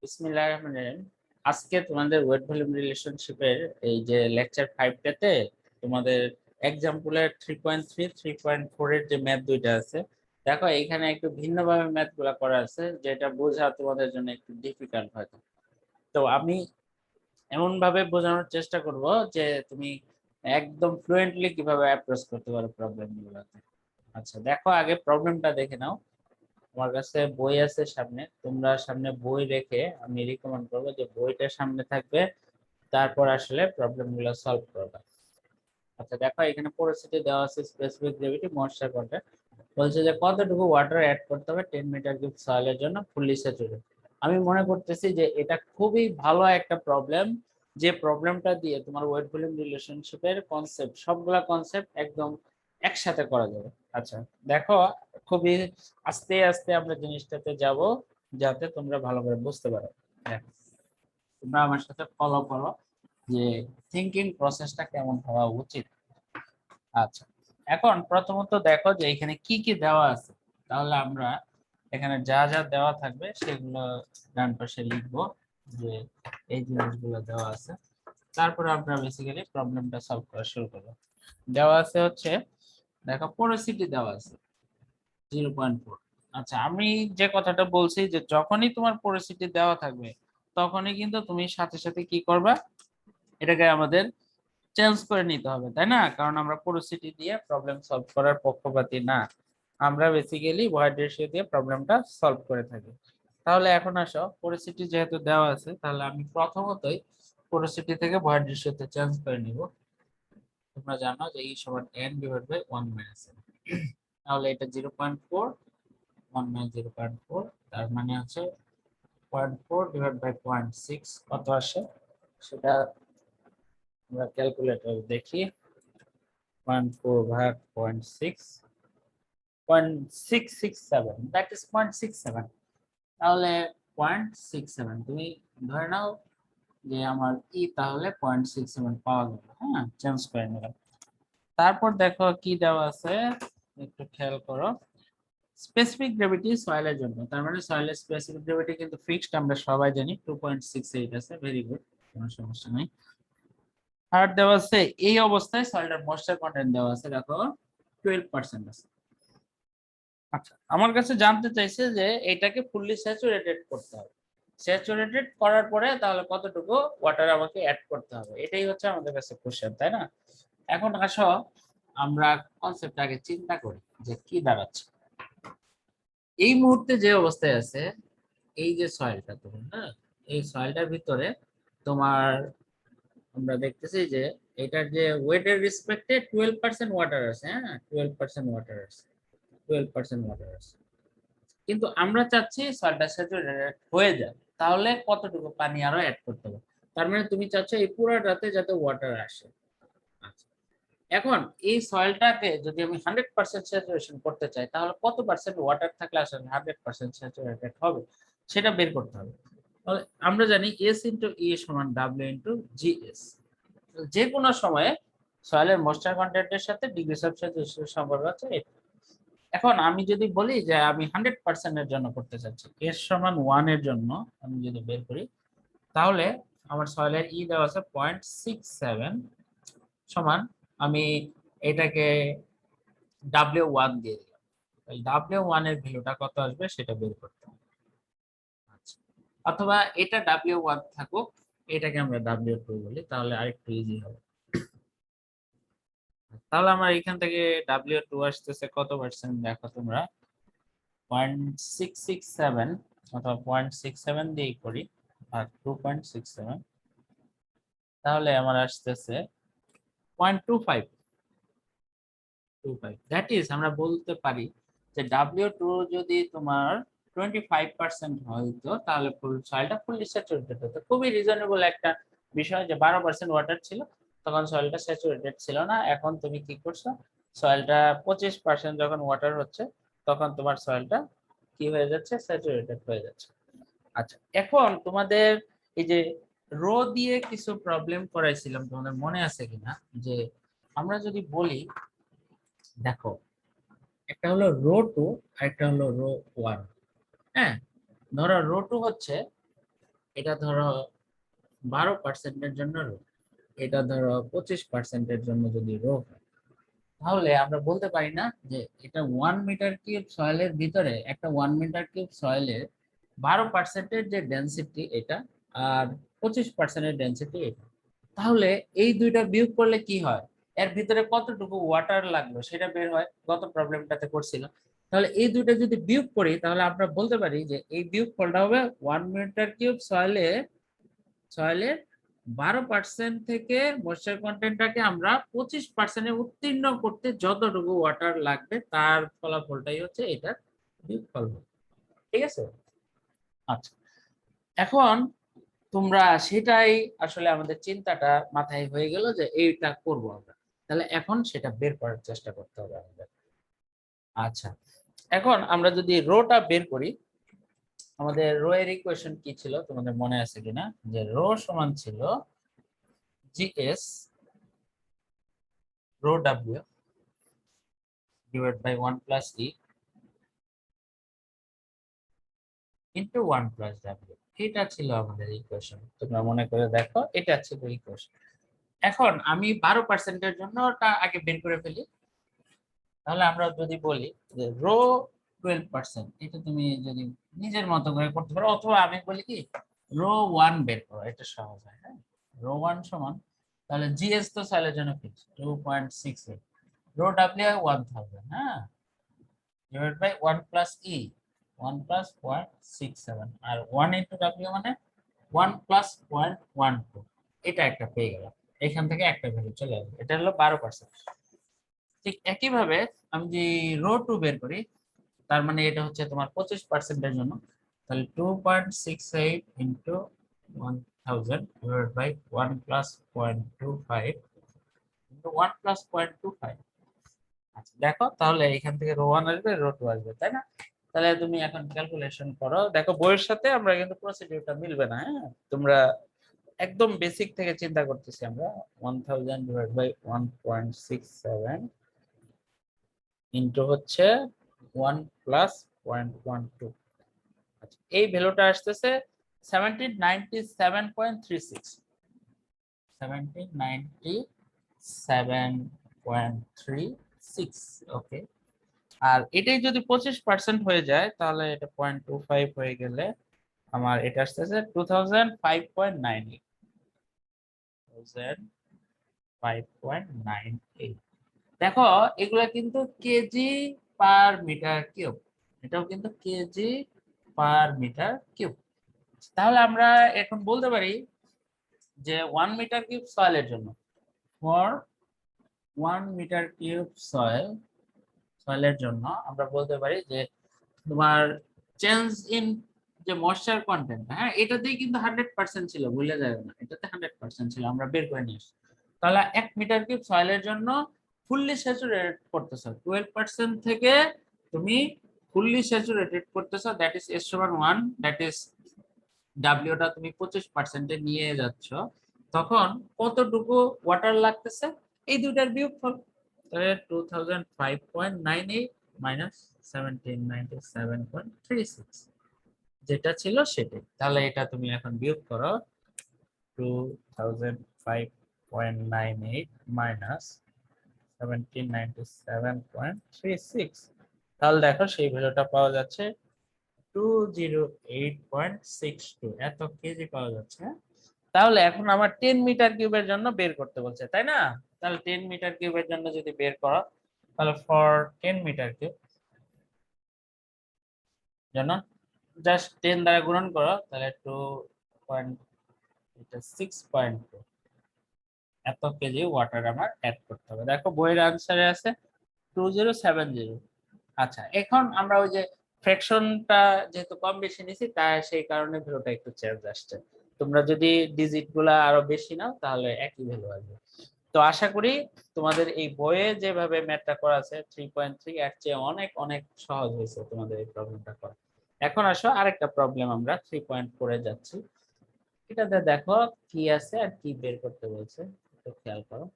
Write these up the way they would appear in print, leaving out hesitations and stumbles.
বিসমিল্লাহির রহমানির রহিম। আজকে তোমাদের ওয়েট ভলিউম রিলেশনশিপের এই যে লেকচার 5টাতে তোমাদের এক্সাম্পলের 3.3 3.4 এর যে ম্যাথ দুইটা আছে, দেখো এখানে একটু ভিন্নভাবে ম্যাথগুলো করা আছে, যেটা বোঝা তোমাদের জন্য একটু ডিফিকাল্ট হয়তো। তো আমি এমন ভাবে বোঝানোর চেষ্টা করব যে তুমি একদম ফ্লুয়েন্টলি কিভাবে অ্যাপ্রোচ করতে পারো প্রবলেমগুলোতে। আচ্ছা, দেখো আগে প্রবলেমটা দেখে নাও। আমার কাছে বই আছে সামনে, তোমরা সামনে বই রেখে আমি রিকমেন্ড করবো যে বইটা সামনে থাকবে, তারপর আসলে প্রবলেম গুলো সলভ করবে। আচ্ছা দেখো, এখানে পোরোসিটি দেওয়া আছে, স্পেসিফিক গ্র্যাভিটি, ময়েশ্চার কন্টেন্ট। বলছে যে কতটুকু ওয়াটার অ্যাড করতে হবে 10 মিটার কিউব সয়েলের জন্য ফুললি স্যাচুরেটেড। আমি মনে করতেছি যে এটা খুবই ভালো একটা প্রবলেম, যে প্রবলেমটা দিয়ে তোমার ওয়েট ভলিউম রিলেশনশিপের কনসেপ্ট, সবগুলা কনসেপ্ট একদম একসাথে করা যাবে। আচ্ছা দেখো, খুবই আস্তে আস্তে আমরা জিনিসটাতে যাব, যাতে তোমরা ভালো করে বুঝতে পারো। দেখো, তোমরা আমার সাথে ফলো করো যে থিংকিং প্রসেসটা কেমন হওয়া উচিত। আচ্ছা, এখন প্রথমত দেখো যে এখানে কি কি দেওয়া আছে। তাহলে আমরা এখানে যা যা দেওয়া থাকবে সেগুলো ডান পাশে লিখবো, যে এই জিনিসগুলো দেওয়া আছে। তারপরে আমরা বেসিক্যালি প্রবলেমটা সলভ করা শুরু করবো। দেওয়া আছে হচ্ছে, দেখো পোরোসিটি দেওয়া আছে 0.4। আচ্ছা, আমি যে কথাটা বলছি যে যখনই তোমার পোরোসিটি দেওয়া থাকবে, তখনই কিন্তু তুমি সাথে সাথে কি করবা, এটাকে আমাদের চেঞ্জ করে নিতে হবে, তাই না? কারণ আমরা পোরোসিটি দিয়ে প্রবলেম সলভ করার পক্ষপাতী না, আমরা বেসিক্যালি ভয়েড রেশিও দিয়ে প্রবলেমটা সলভ করে থাকি। তাহলে এখন আসো, পোরোসিটি যেহেতু দেওয়া আছে, তাহলে আমি প্রথমতই পোরোসিটি থেকে ভয়েড রেশিওতে চেঞ্জ করে নিব। তোমরা জানো যে E সমান n divide by 1 minus n। তাহলে এটা 0.4, 1 মাইনাস 0.4, তার মানে হচ্ছে 0.4 ডিভাইড বাই 0.6 কত আসে, সেটা আমরা ক্যালকুলেটর দেখি। 0.4 ভাগ 0.6, 0.667, দ্যাট ইজ 0.67। তাহলে 0.67 তুমি ধরে নাও যে আমার তাহলে 0.67 পাওয়া গেল। হ্যাঁ, চেঞ্জ করে নিলাম। তারপর দেখো কি দেওয়া আছে, একটু খেয়াল করো। স্পেসিফিক গ্র্যাভিটি সয়েলের জন্য, তার মানে সয়েলের স্পেসিফিক গ্র্যাভিটি কিন্তু ফিক্সড, আমরা সবাই জানি 2.68 আছে। ভেরি গুড, কোনো সমস্যা নেই। আর দেওয়া আছে এই অবস্থায় সয়েলের ময়েশ্চার কন্টেন্ট দেওয়া আছে, দেখো 12% আছে। আচ্ছা, আমার কাছে জানতে চাইছে যে এটাকে ফুললি স্যাচুরেটেড করতে হবে। স্যাচুরেটেড করার পরে তাহলে কতটুকু ওয়াটার আমাকে অ্যাড করতে হবে, এটাই হচ্ছে আমাদের কাছে কোশ্চেন, তাই না? এখন আসো আমরা কনসেপ্ট আগে চিন্তা করি যে কি দাঁড়াচ্ছে। এই মুহূর্তে যে অবস্থায় আছে, এই যে সয়েলটা তোমার, হ্যাঁ, এই সয়েলটার ভিতরে তোমার আমরা দেখতেছি যে এটার যে ওয়েটের রেসপেক্টে 12% ওয়াটার আছে। হ্যাঁ, 12% ওয়াটার আছে, 12% ওয়াটার আছে। কিন্তু আমরা চাচ্ছি সয়েলটা স্যাচুরেটেড হয়ে যায়, তাহলে কতটুকু পানি আরো অ্যাড করতে হবে। তার মানে তুমি চাচ্ছ এই পুরোটাতে যাতে ওয়াটার আসে। আচ্ছা, এখন এই সয়েলটাকে যদি আমি 100% স্যাচুরেশন করতে চাই, তাহলে কত পার্সেন্ট ওয়াটার থাকলে আসলে 100% স্যাচুরেটেড হবে, সেটা বের করতে হবে। তাহলে আমরা জানি S ইন্টু E সমান W ইন্টু GS। যে কোনো সময়ে সয়েলের ময়েশ্চার কন্টেন্টের সাথে ডিগ্রি অফ স্যাচুরেশন সম্পর্ক হচ্ছে এটা। এখন আমি যদি বলি যে আমি 100% এর জন্য করতে চাচ্ছি, S সমান 1 এর জন্য আমি যদি বের করি, তাহলে আমার সয়েলের E দেওয়া আছে 0.67 সমান, আমি এটাকে W1 দিয়ে দিলাম। W1 এর ভ্যালুটা কত আসবে সেটা বের করতে হবে। আচ্ছা, অথবা এটা W1 থাকুক, এটাকে আমরা W2 বলি, তাহলে আরেকটু ইজি হবে। তাহলে আমার এখান থেকে W2 আসতেছে কত পার্সেন্ট, দেখো তোমরা 0.667 অথবা 0.67 দিয়ে করি আর 2.67, তাহলে আমার আসতেছে 0.25। দ্যাট ইজ আমরা বলতে পারি যে W2 যদি তোমার 25% হইতো, তাহলে ফুল সয়েলটা ফুললি স্যাচুরেটেড হতো। খুবই রিজনেবল একটা বিষয়, যে 12% ওয়াটার ছিল, তখন সয়েলটা স্যাচুরেটেড ছিল না। এখন তুমি কি করছো, সয়েলটা 25% যখন ওয়াটার হচ্ছে, তখন তোমার সয়েলটা কি হয়ে যাচ্ছে, স্যাচুরেটেড হয়ে যাচ্ছে। আচ্ছা, এখন তোমাদের এই যে রো দিয়ে কিছু প্রবলেম করাইছিলাম, তোমাদের মনে আছে কিনা, যে আমরা যদি বলি, দেখো একটা হলো রো 2 আর একটা হলো রো 1। হ্যাঁ, ধরো রো 2 হচ্ছে এটা ধরো 12%-এর জন্য রো, এটা ধরো 25%-এর জন্য যদি রো হয়, তাহলে আমরা বলতে পারি না যে এটা 1 মিটার কিউব সয়েলের ভিতরে, একটা 1 মিটার কিউব সয়েলের 12%-এর যে ডেন্সিটি এটা, আর 25%-এর ডেন্সিটি এটা। তাহলে এই দুইটা বিয়োগ করলে কি হয়, এর ভিতরে কতটুকু ওয়াটার লাগলো সেটা বের হয়, গত প্রবলেমটাতে করছিল। তাহলে এই দুইটা যদি বিয়োগ করি তাহলে আমরা বলতে পারি যে এই বিয়োগফলটা হবে 1 মিটার কিউব সয়েলের 12% থেকে ময়েশ্চার কন্টেন্টটাকে আমরা 25%-এ উত্তীর্ণ করতে যতটুকু ওয়াটার লাগবে তার ফলাফলটাই হচ্ছে এটার বিয়োগফল। ঠিক আছে। আচ্ছা, এখন তোমরা সেটাই আসলে আমাদের চিন্তাটা মাথায় হয়ে গেল যে এইটা করব আমরা, তাহলে এখন সেটা বের করার চেষ্টা করতে হবে আমাদের। আচ্ছা, এখন আমরা যদি রোটা বের করি, আমাদের রো এর ইকুয়েশন কি ছিল তোমাদের মনে আছে কিনা, যে রো সমান ছিল জিএস রো ডাব্লিউ divide by 1 plus e into 1 plus ডাব্লিউ। এটা ছিল আমাদের ইকুয়েশন, তোমরা মনে করে দেখো এটা ছিল ইকুয়েশন। এখন আমি 12%-এর জন্য ওটা আগে বের করে ফেলি। তাহলে আমরা যদি বলি যে রো 12%, এটা তুমি যদি নিজের মতো করে করতে পারো, অথবা আমি বলি কি রো 1 বের করো, এটা সহজ হয়। হ্যাঁ, রো 1 সমান, তাহলে জিএস তো সাইলের জন্য ফিক্স 2.68, রো ডাব্লিউ 1000, হ্যাঁ, divide by 1 plus e 1 plus 0.67, আর 1 ইন্টু ডাব্লিউ মানে 1 প্লাস 0.12। এটা একটা পেয়ে গেলাম, এখান থেকে একটা ভ্যালু চলে আসবে, এটা হলো 12%। ঠিক একইভাবে আমি যদি রো 2 বের করি, তার মানে এটা হচ্ছে তোমার 25%-এর জন্য, তাহলে 2.68 into 1000 divide by 1 plus 0.25 into 1 plus 0.25। আচ্ছা দেখো, তাহলে এখান থেকে রো 1 আসবে, রো 2 আসবে, তাই না? তাহলে তুমি এখন ক্যালকুলেশন করো, দেখো বইয়ের সাথে আমরা কিন্তু প্রসিডিউরটা মিলবে না। হ্যাঁ, তোমরা একদম বেসিক থেকে চিন্তা করতেছি আমরা। 1000 ডিভাইড বাই 1.67 ইন্টু হচ্ছে 1 প্লাস 0.12। আচ্ছা, এই ভ্যালুটা আসতেছে 1797.36, 1797.36। ওকে, আর এটাই যদি 25% হয়ে যায় তাহলে এটা 0.25 হয়ে গেলে আমার এটা আসতেছে 2005.98, 2005.98। দেখো এগুলা কিন্তু কেজি পার মিটার কিউব, এটাও কিন্তু কেজি পার মিটার কিউব। তাহলে আমরা এখন বলতে পারি যে 1 মিটার কিউব সয়েলের জন্য, ফর 1 মিটার কিউব সয়েলের জন্য আমরা বলতে পারি যে তোমার চেঞ্জ ইন যে ময়েশ্চার কন্টেন্ট, হ্যাঁ, এটাতেই কিন্তু 100% ছিল, ভুলে যাবে না, এটাতে 100% ছিল, আমরা বের করে নিয়ে এসেছি। তাহলে 1 মিটার কিউব সয়েলের জন্য ফুললি স্যাচুরেটেড করতেছ 12% থেকে তুমি ফুললি স্যাচুরেটেড করতেছ, দ্যাট ইজ এস সমান 1, দ্যাট ইজ ডাব্লিউটা তুমি 25%-এ নিয়ে যাচ্ছ, তখন কতটুকু ওয়াটার লাগতেছে এই দুইটার বিয়োগফল। তাহলে 2005.98 মাইনাস 1797.36 যেটা ছিল সেটাই। তাহলে এটা তুমি এখন বিয়োগ করো, 2005.98 মাইনাস 1797.36, তাহলে দেখো সেই ভ্যালুটা পাওয়া যাচ্ছে 208.62, এত কেজি পাওয়া যাচ্ছে। তাহলে এখন আমার 10 মিটার কিউবের জন্য বের করতে বলছে, তাই না? তাহলে 10 মিটার কিউবের জন্য যদি বের করো, তাহলে ফর 10 মিটার কিউব জন্য জাস্ট 10 দ্বারা গুণন করো, তাহলে 6.2 এত কেজি ওয়াটার আমার অ্যাড করতে হবে। দেখো বইয়ের আনসারে আছে 2070। আচ্ছা, এখন আমরা ওই যে ফ্র্যাকশনটা যেহেতু কম বেশি নিছি তাই সেই কারণে ভ্যালুটা একটু চেঞ্জ আসছে। তোমরা যদি ডিজিট গুলা আরো বেশি নাও তাহলে একই ভ্যালু আসবে। তো আশা করি তোমাদের এই বইয়ে যেভাবে ম্যাথটা করা আছে 3.3 এর চেয়ে অনেক অনেক সহজ হয়েছে তোমাদের এই প্রবলেমটা করা। এখন আসো আরেকটা প্রবলেম, আমরা 3.4 এ যাচ্ছি। এটাতে দেখো কি আছে আর কি বের করতে বলছে, একটু খেয়াল করো।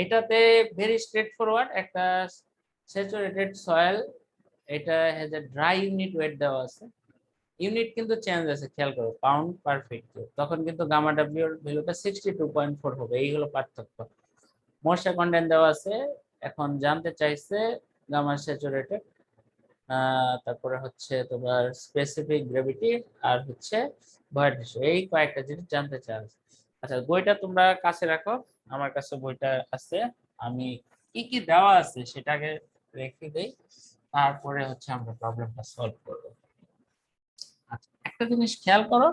এটাতে ভেরি স্ট্রেট ফরওয়ার্ড, একটা স্যাচুরেটেড সয়েল, এটা has a dry unit wait দেওয়া আছে, ইউনিট কিন্তু চেঞ্জ আছে, খেয়াল করো, পাউন্ড পার ফিট কিউব, তখন কিন্তু গামা ডাব্লিউ এর ভ্যালুটা 62.4 হবে, এই হলো পার্থক্য। ময়েশ্চার কন্টেন্ট দেওয়া আছে, এখন জানতে চাইছে গামা স্যাচুরেটেড, তারপরে হচ্ছে তোমার স্পেসিফিক গ্র্যাভিটি, আর হচ্ছে ভয়েড রেশিও, এই কয়েকটা জিনিস জানতে চাই। আচ্ছা, বইটা তোমরা কাছে রাখো, আমার কাছে বইটা আছে, আমি কি কি দেওয়া আছে সেটাকে রেখে দেই, তারপরে হচ্ছে আমরা প্রবলেমটা সলভ করব। আচ্ছা, একটা জিনিস খেয়াল করো,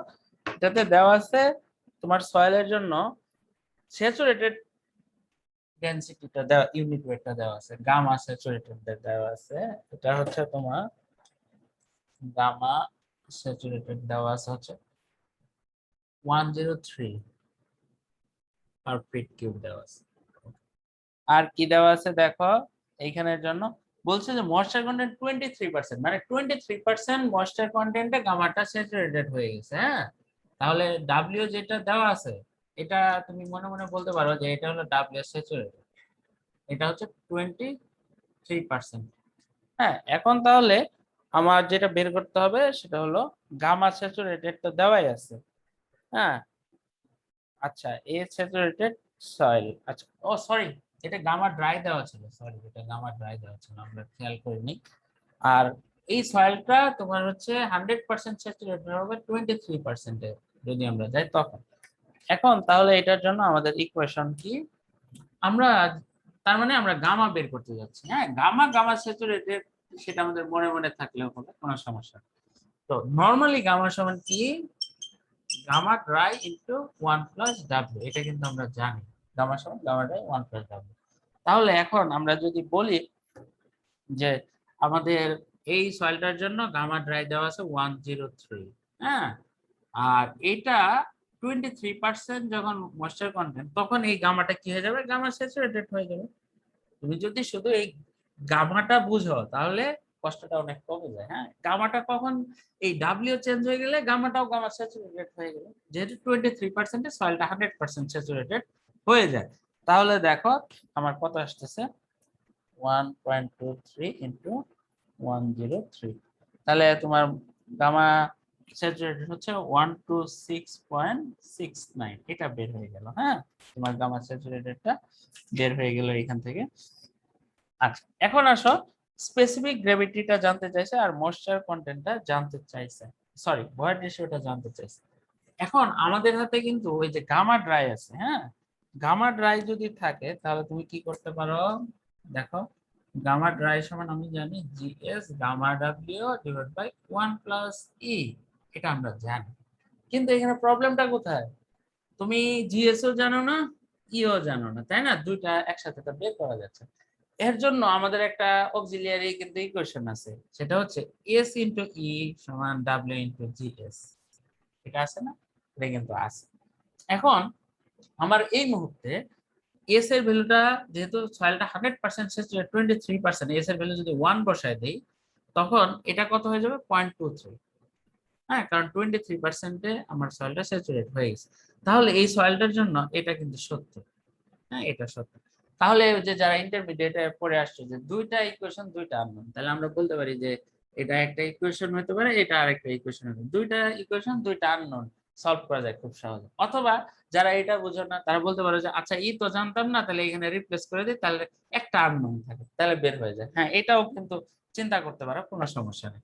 এটাতে দেওয়া আছে তোমার সয়েলের জন্য স্যাচুরেটেড ডেনসিটিটা দেওয়া, ইউনিট ওয়েটটা দেওয়া আছে, গামা স্যাচুরেটেড দেওয়া আছে, এটা হচ্ছে তোমার গামা স্যাচুরেটেড দেওয়া আছে হচ্ছে 103 পার ফিট কিউব দেওয়া আছে। আর কি দেওয়া আছে দেখো, এইখানের জন্য বলছে যে ময়েশ্চার কন্টেন্ট 23%, মানে 23% ময়েশ্চার কন্টেন্টে গামাটা স্যাচুরেটেড হয়ে গেছে। হ্যাঁ, তাহলে ডাব্লিউ যেটা দেওয়া আছে, এটা তুমি মনে মনে বলতে পারো যে এটা হলো ডাব্লিউ স্যাচুরেটেড, এটা হচ্ছে 23%। হ্যাঁ, এখন তাহলে আমার যেটা বের করতে হবে সেটা হলো গামা স্যাচুরেটেড তো দেওয়াই আছে। হ্যাঁ, আচ্ছা, এ স্যাচুরেটেড সয়েল, আচ্ছা, ও সরি, এটা গামা ড্রাই দেওয়া ছিল, সরি, এটা গামা ড্রাই দেওয়া ছিল, আমরা খেয়াল করিনি। আর এই সয়েলটা তোমার হচ্ছে 100% স্যাচুরেটেড হবে 23%-এ যদি আমরা যাই তখন। এখন তাহলে এটার জন্য আমাদের ইকুয়েশন কি, আমরা তার মানে আমরা গামা বের করতে যাচ্ছি। হ্যাঁ, গামা গামা স্যাচুরেটেড সেটা আমাদের মনে মনে থাকলেও হবে, কোনো সমস্যা নেই। তো নরমালি গামা সমান কি, গামা ড্রাই ইনটু 1 প্লাস ডাব্লিউ, এটা কিন্তু আমরা জানি, গামা সমান গামা ড্রাই 1 প্লাস ডাব্লিউ। তাহলে এখন আমরা যদি বলি যে আমাদের এই সয়েলটার জন্য গামা ড্রাই দেওয়া আছে 103, হ্যাঁ, আর এটা 23% যখন ময়েশ্চার কন্টেন্ট, তখন এই গামাটা কি হয়ে যাবে, গামা স্যাচুরেটেড হয়ে যাবে। তুমি যদি শুধু এই গামাটা বুঝো তাহলে কষ্টটা অনেক কমে যায়। হ্যাঁ, গামাটা কখন, এই ডাব্লিউ চেঞ্জ হয়ে গেলে গামাটাও গামা স্যাচুরেটেড হয়ে গেল, যেহেতু 23% সয়েলটা 100% স্যাচুরেটেড হয়ে যায়। তাহলে দেখো আমার কত আসতেছে, 1.23 ইন্টু 103, তাহলে তোমার গামা স্যাচুরেটেড হচ্ছে 126.69, এটা বের হয়ে গেল। হ্যাঁ, তোমার গামা স্যাচুরেটেডটা বের হয়ে গেল এখান থেকে। আচ্ছা, এখন আসো, স্পেসিফিক গ্র্যাভিটিটা জানতে চাইছে আর ময়েশ্চার কন্টেন্টটা জানতে চাইছে, সরি, ভয়েড রেশিওটা জানতে চাইছে। এখন আমাদের হাতে কিন্তু ওই যে গামা ড্রাই আছে। হ্যাঁ, গামা ড্রাই যদি থাকে তাহলে তুমি কি করতে পারো, দেখো, গামা ড্রাই সমান আমি জানি GS gamma W divide by 1 plus E, এটা আমরা জানি। কিন্তু এখানে প্রবলেমটা কোথায়, তুমি জিএস ও জানো না, ইও জানো না, তাই না, দুইটা একসাথে তো বের করা যাচ্ছে। এর জন্য আমাদের একটা অক্সিলিয়ারি কিন্তু ইকুয়েশন আছে, সেটা হচ্ছে এস ইন্টু ই সমান ডাব্লিউ ইন্টু জিএস, এটা আছে না, এটা কিন্তু আছে। এখন আমার এই মুহূর্তে এস এর ভ্যালুটা, যেহেতু সয়েলটা 100% স্যাচুরেটেড 23%, এস এর ভ্যালু যদি 1 বসায় দেই তখন এটা কত হয়ে যাবে, 0.23। হ্যাঁ, কারণ 23%-এ আমার সয়েলটা স্যাচুরেট হয়ে গেছে। তাহলে এই সয়েলটার জন্য এটা কিন্তু সত্য। হ্যাঁ, এটা সত্য। তাহলে ওই যে যারা ইন্টারমিডিয়েটে পড়ে আসছে যে দুইটা ইকুয়েশন দুইটা আননোন, তাহলে আমরা বলতে পারি যে এটা একটা ইকুয়েশন হতে পারে, এটা আরেকটা ইকুয়েশন হতে পারে, দুইটা ইকুয়েশন দুইটা আননোন, সলভ করা যায় খুব সহজে। অথবা যারা এটা বুঝো না তারা বলতে পারে যে আচ্ছা, ই তো জানতাম না, তাহলে এখানে রিপ্লেস করে দিই, তাহলে একটা আননোন থাকে, তাহলে বের হয়ে যায়। হ্যাঁ, এটাও কিন্তু চিন্তা করতে পারো, কোনো সমস্যা নেই।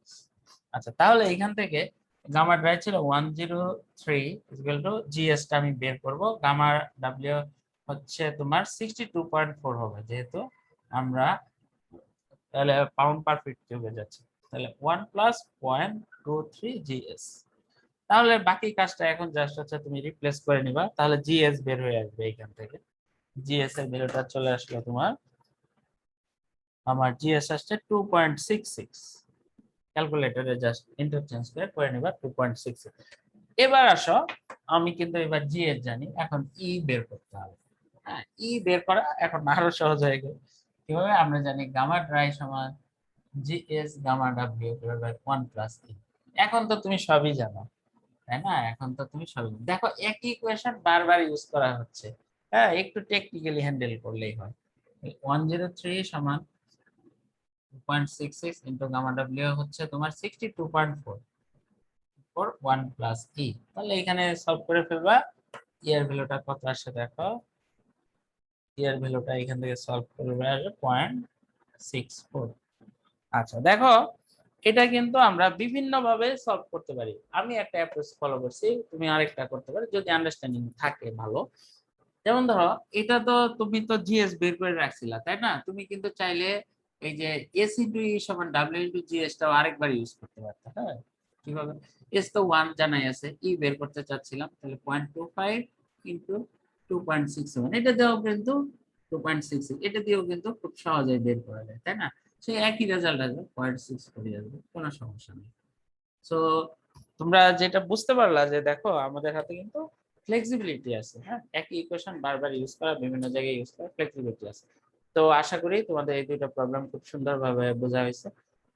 আচ্ছা, তাহলে এখান থেকে গামা ড্রাই ছিল 103 ইকুয়াল টু জিএস টা আমি বের করব, গামা ডাব্লিউ হচ্ছে তোমার 62.4 হবে, যেহেতু আমরা তাহলে পাউন্ড পার ফিট কিউবে যাচ্ছে, তাহলে 1 প্লাস 0.23 জিএস। তাহলে বাকি কাজটা এখন জাস্ট হচ্ছে তুমি রিপ্লেস করে নিবা, তাহলে জিএস বের হয়ে আসবে এখান থেকে। জিএস এর ভ্যালুটা চলে আসলো তোমার, আমার জিএস আসছে 2.66, ক্যালকুলেটরে জাস্ট ইন্টারচেঞ্জ করে নিবা 2.66। এবার আসো, আমি কিন্তু এবার জিএস জানি, এখন ই বের করতে হবে। হ্যাঁ, ই বের করা এখন আরো সহজ হয়ে গেল। কিভাবে, আমরা জানি গামা ড্রাই সমান GS gamma W divide by 1 plus E. এখন তো তুমি সবই জানো, তাই না, এখন তো তুমি সবই জানো। দেখো, একই ইকুয়েশন বারবার ইউজ করা হচ্ছে। হ্যাঁ, একটু টেকনিক্যালি হ্যান্ডেল করলেই হয়। 103 সমান 2.66 ইন্টু গামা ডাব্লিউ হচ্ছে তোমার 62.4, ফর 1 প্লাস ই। তাহলে এখানে সলভ করে ফেলবা। ই এর ভ্যালুটা কত আসে দেখো, ই এর ভ্যালুটা এখান থেকে সলভ করবে আসবে 0.64। আচ্ছা দেখো, এটা কিন্তু আমরা বিভিন্ন ভাবে সলভ করতে পারি। আমি একটা অ্যাপ্রোচ ফলো করছি, তুমি আরেকটা করতে পারো যদি আন্ডারস্ট্যান্ডিং থাকে ভালো। যেমন ধরো, এটা তো তুমি তো জিএস বের করে রাখছিলা তাই না, তুমি কিন্তু চাইলে এই যে এস ইন্টু ই সমান ডাব্লিউ ইন্টু জিএস টাও আরেকবার ইউজ করতে পারতে। হ্যাঁ, কিভাবে? এস তো 1 জানাই আছে, ই বের করতে চাচ্ছিলাম, তাহলে 0.25 ইন্টু 2.67, এটা দিয়েও কিন্তু 2.66, এটা দিয়েও কিন্তু খুব সহজেই বের করা যায় তাই না। সেই একই রেজাল্ট আসবে, 0.6 করে আসবে, কোনো সমস্যা নেই। সো তোমরা যেটা বুঝতে পারলা যে দেখো আমাদের হাতে কিন্তু ফ্লেক্সিবিলিটি আছে। হ্যাঁ, একই ইকুয়েশন বারবার ইউজ করা, বিভিন্ন জায়গায় ইউজ করা, ফ্লেক্সিবিলিটি আছে। তো আশা করি তোমাদের এই দুইটা প্রবলেম খুব সুন্দরভাবে বোঝা হয়েছে।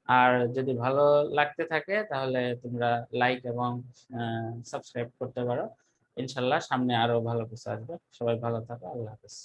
আর যদি ভালো লাগতে থাকে তাহলে তোমরা লাইক এবং সাবস্ক্রাইব করতে পারো। ইনশাল্লাহ সামনে আরো ভালো কিছু আসবে। সবাই ভালো থাকো, আল্লাহ হাফেজ।